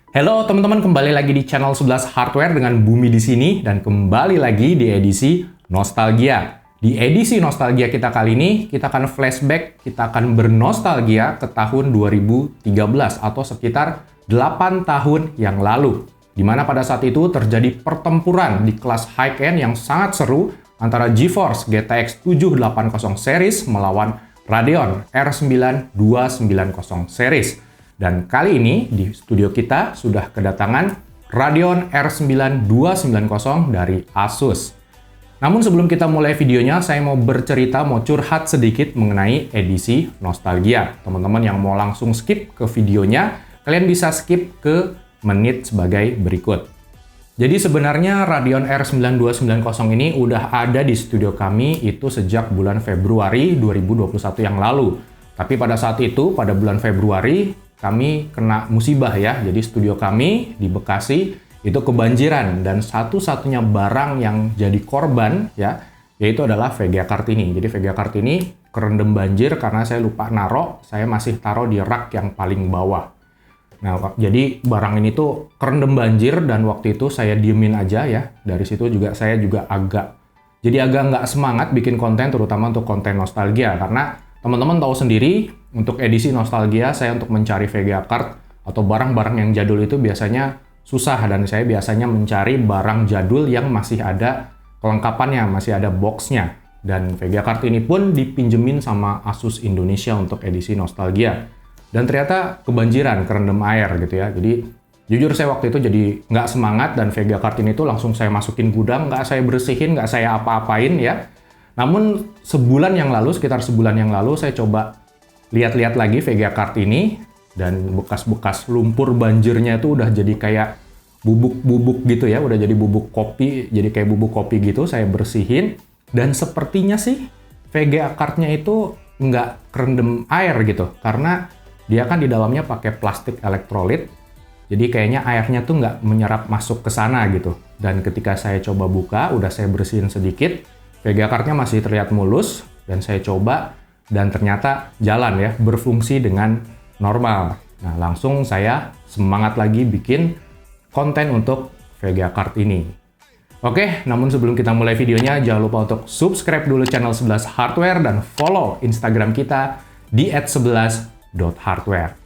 Halo teman-teman, kembali lagi di channel 11 Hardware dengan Bumi di sini dan kembali lagi di edisi Nostalgia. Di edisi Nostalgia kita kali ini, kita akan flashback, kita akan bernostalgia ke tahun 2013 atau sekitar 8 tahun yang lalu. Di mana pada saat itu terjadi pertempuran di kelas high-end yang sangat seru antara GeForce GTX 780 series melawan Radeon R9 290 series. Dan kali ini di studio kita sudah kedatangan Radeon R9 290 dari Asus. Namun sebelum kita mulai videonya, saya mau bercerita, mau curhat sedikit mengenai edisi Nostalgia. Teman-teman yang mau langsung skip ke videonya, kalian bisa skip ke menit sebagai berikut. Jadi sebenarnya Radeon R9 290 ini udah ada di studio kami itu sejak bulan Februari 2021 yang lalu. Tapi pada saat itu, pada bulan Februari, kami kena musibah ya. Jadi studio kami di Bekasi itu kebanjiran dan satu-satunya barang yang jadi korban ya, yaitu adalah VGA Kartini. Jadi VGA Kartini kerendam banjir karena saya lupa naro, saya masih taruh di rak yang paling bawah. Nah, jadi barang ini tuh kerendam banjir dan waktu itu saya diemin aja ya. Dari situ juga saya agak nggak semangat bikin konten, terutama untuk konten nostalgia karena teman-teman tahu sendiri, untuk edisi Nostalgia, saya untuk mencari VGA card atau barang-barang yang jadul itu biasanya susah dan saya biasanya mencari barang jadul yang masih ada kelengkapannya, masih ada boxnya. Dan VGA card ini pun dipinjemin sama Asus Indonesia untuk edisi Nostalgia. Dan ternyata kebanjiran, kerendam air gitu ya. Jadi jujur saya waktu itu jadi nggak semangat dan VGA card ini tuh langsung saya masukin gudang, nggak saya bersihin, nggak saya apa-apain ya. Namun sekitar sebulan yang lalu saya coba lihat-lihat lagi VGA card ini dan bekas-bekas lumpur banjirnya itu udah jadi kayak bubuk-bubuk gitu ya, udah jadi bubuk kopi, jadi kayak bubuk kopi gitu, saya bersihin dan sepertinya sih VGA card-nya itu nggak kerendam air gitu karena dia kan di dalamnya pakai plastik elektrolit, jadi kayaknya airnya tuh nggak menyerap masuk ke sana gitu. Dan ketika saya coba buka, udah saya bersihin sedikit, VGA card-nya masih terlihat mulus dan saya coba dan ternyata jalan ya, berfungsi dengan normal. Nah, langsung saya semangat lagi bikin konten untuk VGA card ini. Oke, namun sebelum kita mulai videonya, jangan lupa untuk subscribe dulu channel 11 Hardware dan follow Instagram kita di @11.hardware.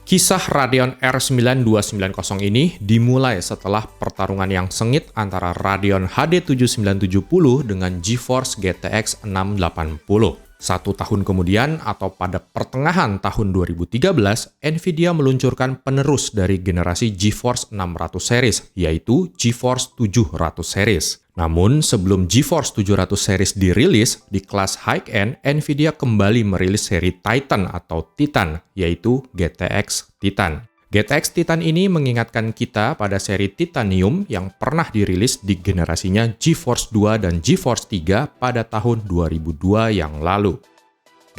Kisah Radeon R9 290 ini dimulai setelah pertarungan yang sengit antara Radeon HD 7970 dengan GeForce GTX 680. 1 tahun kemudian atau pada pertengahan tahun 2013, Nvidia meluncurkan penerus dari generasi GeForce 600 series, yaitu GeForce 700 series. Namun, sebelum GeForce 700 series dirilis, di kelas high-end, Nvidia kembali merilis seri Titan atau Titan, yaitu GTX Titan. GTX Titan ini mengingatkan kita pada seri Titanium yang pernah dirilis di generasinya GeForce 2 dan GeForce 3 pada tahun 2002 yang lalu.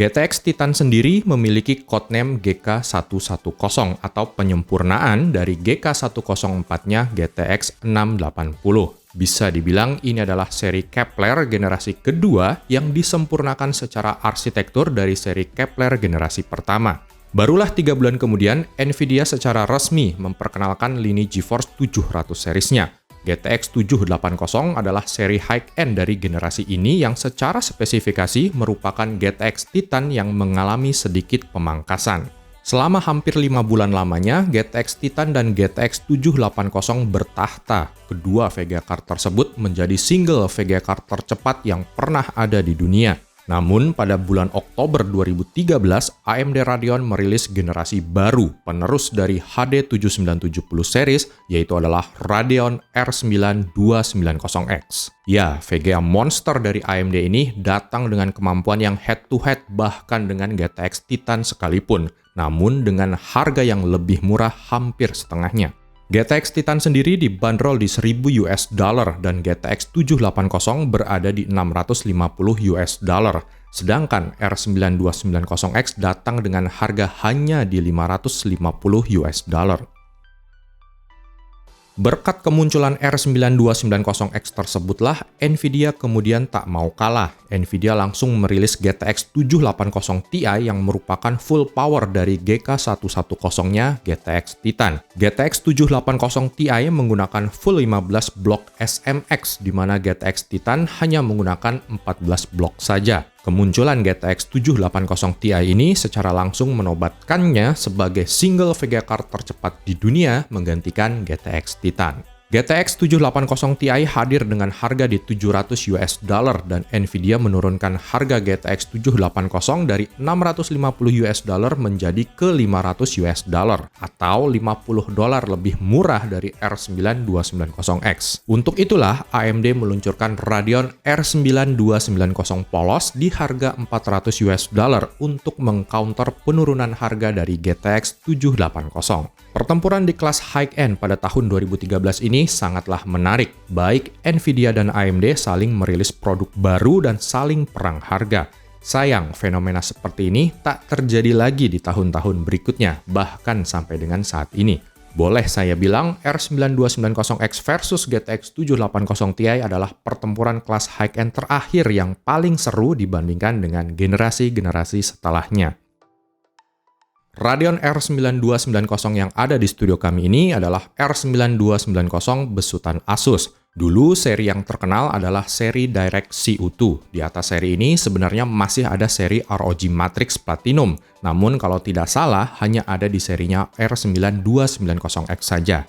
GTX Titan sendiri memiliki codename GK110 atau penyempurnaan dari GK104-nya GTX 680. Bisa dibilang ini adalah seri Kepler generasi kedua yang disempurnakan secara arsitektur dari seri Kepler generasi pertama. Barulah 3 bulan kemudian, Nvidia secara resmi memperkenalkan lini GeForce 700 seriesnya. GTX 780 adalah seri high-end dari generasi ini yang secara spesifikasi merupakan GTX Titan yang mengalami sedikit pemangkasan. Selama hampir 5 bulan lamanya, GTX Titan dan GTX 780 bertahta. Kedua VGA card tersebut menjadi single VGA card tercepat yang pernah ada di dunia. Namun, pada bulan Oktober 2013, AMD Radeon merilis generasi baru penerus dari HD 7970 series, yaitu adalah Radeon R9 290X. Ya, VGA monster dari AMD ini datang dengan kemampuan yang head-to-head bahkan dengan GTX Titan sekalipun, namun dengan harga yang lebih murah hampir setengahnya. GTX Titan sendiri dibanderol di $1.000 dan GTX 780 berada di $650, sedangkan R9 290X datang dengan harga hanya di $550. Berkat kemunculan R9290X tersebutlah, Nvidia kemudian tak mau kalah. Nvidia langsung merilis GTX 780 Ti yang merupakan full power dari GK110-nya GTX Titan. GTX 780 Ti menggunakan full 15 blok SMX, di mana GTX Titan hanya menggunakan 14 blok saja. Kemunculan GTX 780 Ti ini secara langsung menobatkannya sebagai single VGA card tercepat di dunia menggantikan GTX Titan. GTX 780 Ti hadir dengan harga di $700 dan Nvidia menurunkan harga GTX 780 dari $650 menjadi ke $500 atau $50 lebih murah dari R9290X. Untuk itulah AMD meluncurkan Radeon R9290 polos di harga $400 untuk mengcounter penurunan harga dari GTX 780. Pertempuran di kelas high-end pada tahun 2013 ini sangatlah menarik. Baik Nvidia dan AMD saling merilis produk baru dan saling perang harga. Sayang, fenomena seperti ini tak terjadi lagi di tahun-tahun berikutnya, bahkan sampai dengan saat ini. Boleh saya bilang, R9290X versus GTX 780 Ti adalah pertempuran kelas high-end terakhir yang paling seru dibandingkan dengan generasi-generasi setelahnya. Radeon R9290 yang ada di studio kami ini adalah R9290 besutan Asus. Dulu seri yang terkenal adalah seri DirectX CO2. Di atas seri ini sebenarnya masih ada seri ROG Matrix Platinum, namun kalau tidak salah hanya ada di serinya R9290X saja.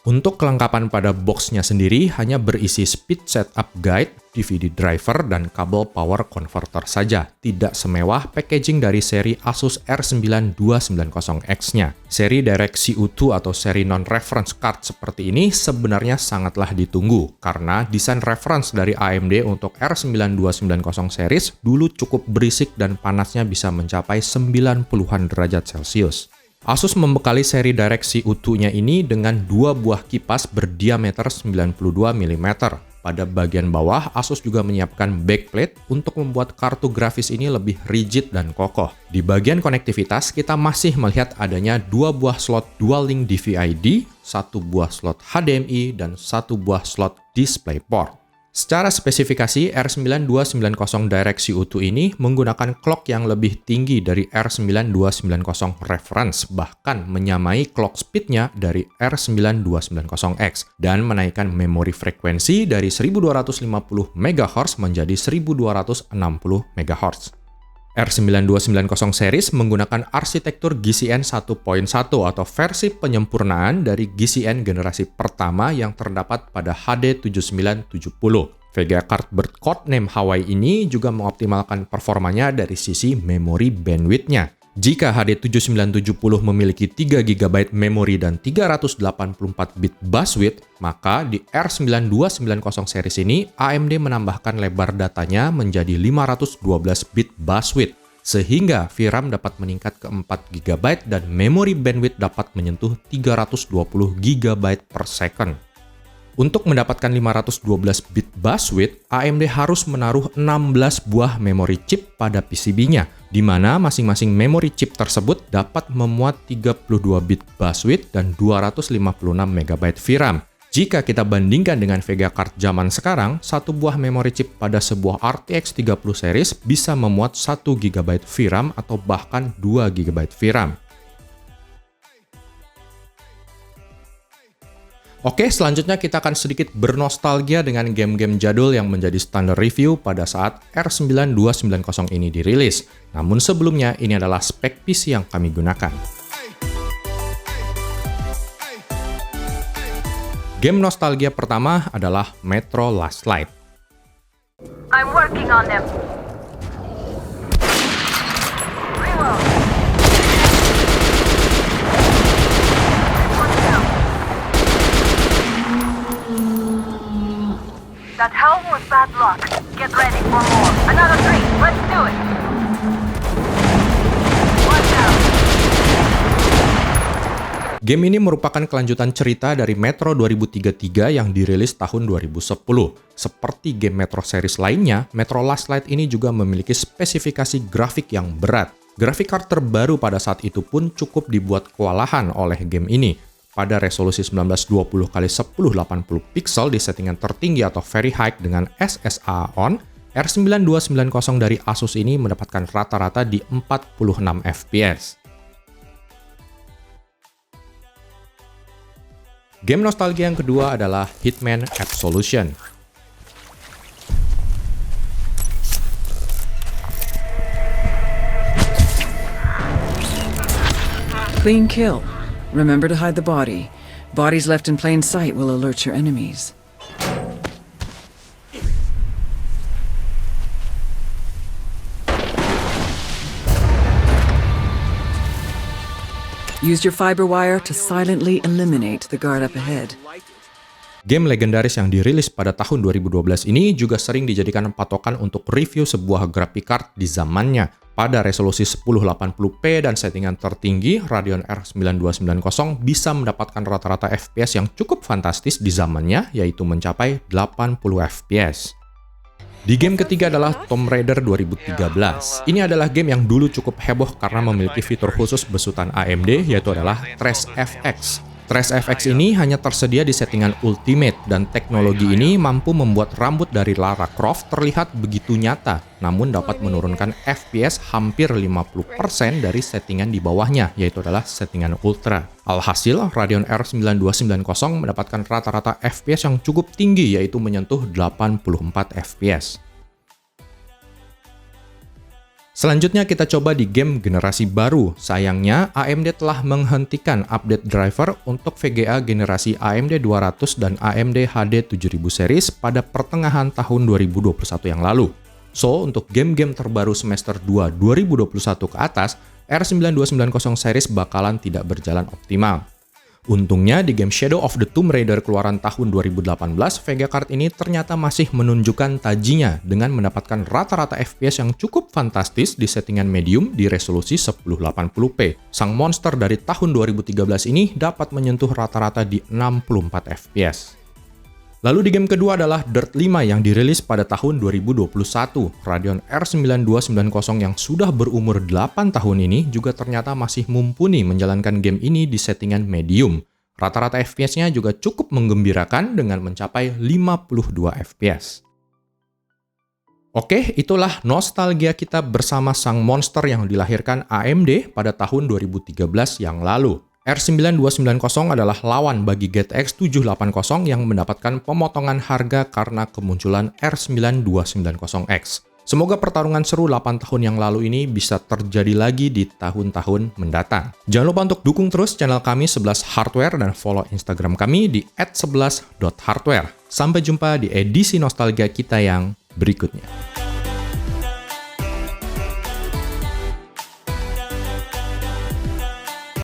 Untuk kelengkapan pada boxnya sendiri hanya berisi speed setup guide, DVD driver, dan kabel power converter saja. Tidak semewah packaging dari seri Asus R9290X-nya. Seri DirectX CO2 atau seri non-reference card seperti ini sebenarnya sangatlah ditunggu, karena desain reference dari AMD untuk R9290 series dulu cukup berisik dan panasnya bisa mencapai 90-an derajat Celcius. Asus membekali seri DirectX CO2-nya ini dengan dua buah kipas berdiameter 92 mm. Pada bagian bawah, Asus juga menyiapkan backplate untuk membuat kartu grafis ini lebih rigid dan kokoh. Di bagian konektivitas, kita masih melihat adanya dua buah slot dual-link DVI-D, satu buah slot HDMI, dan satu buah slot DisplayPort. Secara spesifikasi, R9290 DirectX CO2 ini menggunakan clock yang lebih tinggi dari R9290 reference, bahkan menyamai clock speed-nya dari R9290X, dan menaikkan memori frekuensi dari 1250 MHz menjadi 1260 MHz. R9290 series menggunakan arsitektur GCN 1.1 atau versi penyempurnaan dari GCN generasi pertama yang terdapat pada HD7970. VGA card bercodename Hawaii ini juga mengoptimalkan performanya dari sisi memori bandwidth-nya. Jika HD7970 memiliki 3 GB memori dan 384 bit buswidth, maka di R9290 series ini AMD menambahkan lebar datanya menjadi 512 bit buswidth, sehingga VRAM dapat meningkat ke 4 GB dan memori bandwidth dapat menyentuh 320 GB per second. Untuk mendapatkan 512 bit buswidth, AMD harus menaruh 16 buah memori chip pada PCB-nya, di mana masing-masing memori chip tersebut dapat memuat 32 bit buswidth dan 256 MB VRAM. Jika kita bandingkan dengan VGA card zaman sekarang, satu buah memori chip pada sebuah RTX 30 series bisa memuat 1 GB VRAM atau bahkan 2 GB VRAM. Oke, selanjutnya kita akan sedikit bernostalgia dengan game-game jadul yang menjadi standar review pada saat R9290 ini dirilis. Namun sebelumnya, ini adalah spek PC yang kami gunakan. Game nostalgia pertama adalah Metro Last Light. I'm working on them. Reload. That helm was bad luck. Get ready for more. Another 3. Let's do it. Watch out. Game ini merupakan kelanjutan cerita dari Metro 2033 yang dirilis tahun 2010. Seperti game Metro series lainnya, Metro Last Light ini juga memiliki spesifikasi grafik yang berat. Grafik card terbaru pada saat itu pun cukup dibuat kewalahan oleh game ini. pada resolusi 1920x1080 pixel di settingan tertinggi atau very high dengan SSA on, R9290 dari Asus ini mendapatkan rata-rata di 46 fps. Game nostalgia yang kedua adalah Hitman Absolution. Clean kill. Remember to hide the body. Bodies left in plain sight will alert your enemies. Use your fiber wire to silently eliminate the guard up ahead. Game legendaris yang dirilis pada tahun 2012 ini juga sering dijadikan patokan untuk review sebuah graphic card di zamannya. Pada resolusi 1080p dan settingan tertinggi, Radeon R9290 bisa mendapatkan rata-rata FPS yang cukup fantastis di zamannya, yaitu mencapai 80 FPS. Di game ketiga adalah Tomb Raider 2013. Ini adalah game yang dulu cukup heboh karena memiliki fitur khusus besutan AMD, yaitu adalah Trace FX. Trace FX ini hanya tersedia di settingan Ultimate, dan teknologi ini mampu membuat rambut dari Lara Croft terlihat begitu nyata, namun dapat menurunkan FPS hampir 50% dari settingan di bawahnya, yaitu adalah settingan Ultra. Alhasil, Radeon R9290 mendapatkan rata-rata FPS yang cukup tinggi, yaitu menyentuh 84 FPS. Selanjutnya kita coba di game generasi baru. Sayangnya, AMD telah menghentikan update driver untuk VGA generasi AMD 200 dan AMD HD 7000 series pada pertengahan tahun 2021 yang lalu. So, untuk game-game terbaru semester 2 2021 ke atas, R9290 series bakalan tidak berjalan optimal. Untungnya di game Shadow of the Tomb Raider keluaran tahun 2018, Vega Card ini ternyata masih menunjukkan tajinya dengan mendapatkan rata-rata FPS yang cukup fantastis di settingan medium di resolusi 1080p. Sang monster dari tahun 2013 ini dapat menyentuh rata-rata di 64 FPS. Lalu di game kedua adalah Dirt 5 yang dirilis pada tahun 2021. Radeon R9290 yang sudah berumur 8 tahun ini juga ternyata masih mumpuni menjalankan game ini di settingan medium. Rata-rata FPS-nya juga cukup menggembirakan dengan mencapai 52 FPS. Oke, itulah nostalgia kita bersama sang monster yang dilahirkan AMD pada tahun 2013 yang lalu. R9290 adalah lawan bagi GTX 780 yang mendapatkan pemotongan harga karena kemunculan R9290X. Semoga pertarungan seru 8 tahun yang lalu ini bisa terjadi lagi di tahun-tahun mendatang. Jangan lupa untuk dukung terus channel kami 11 Hardware dan follow Instagram kami di @11.hardware. Sampai jumpa di edisi nostalgia kita yang berikutnya.